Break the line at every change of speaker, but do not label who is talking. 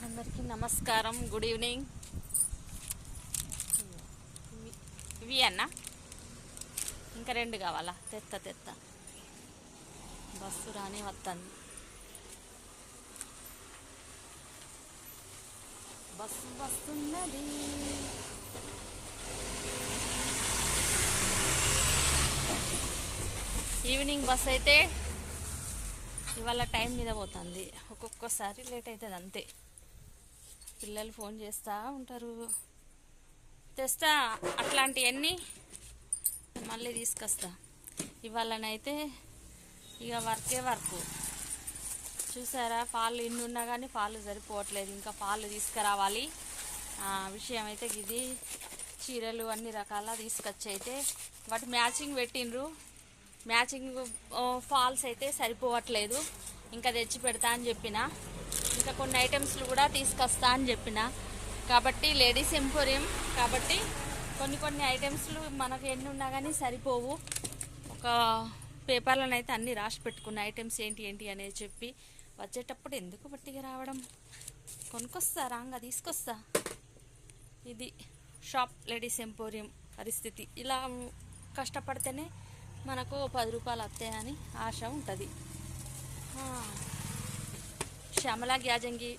అందరికీ నమస్కారం, good evening. ఇవి అన్న ఇంకా 2 కావాలా? తెత్త బస్సు రాని వస్తుంది. బస్సు వస్తున్నది. ఈవినింగ్ బస్ అయితే ఇవాళ టైం మీద పోతుంది. ఒక్కొక్కసారి లేట్ అవుతుంది అంతే. పిల్లలు ఫోన్ చేస్తూ ఉంటారు, తెస్తా అట్లాంటివన్నీ మళ్ళీ తీసుకొస్తా. ఇవాళనైతే ఇక వర్క్ చూసారా. పాలు ఇన్ని ఉన్నా కానీ పాలు సరిపోవట్లేదు, ఇంకా పాలు తీసుకురావాలి. విషయం అయితే ఇది. చీరలు అన్ని రకాల తీసుకొచ్చి అయితే వాటి మ్యాచింగ్ పెట్టిండ్రు. మ్యాచింగ్ ఫాల్స్ అయితే సరిపోవట్లేదు, ఇంకా తెచ్చి పెడతా అని చెప్పిన. ఇంకా కొన్ని ఐటమ్స్లు కూడా తీసుకొస్తా అని చెప్పిన. కాబట్టి లేడీస్ ఎంపోరియం కాబట్టి కొన్ని ఐటమ్స్లు మనకు ఎన్ని ఉన్నా కానీ సరిపోవు. ఒక పేపర్లను అయితే అన్నీ రాసి పెట్టుకున్న ఐటమ్స్ ఏంటి అనేది చెప్పి వచ్చేటప్పుడు ఎందుకు బట్టిగా రావడం, కొనుక్కొస్తా రాంగా తీసుకొస్తా. ఇది షాప్ లేడీస్ ఎంపోరియం పరిస్థితి. ఇలా కష్టపడితేనే మనకు 10 రూపాయలు వస్తాయని ఆశ ఉంటుంది. శ్యామల గ్యాజంగి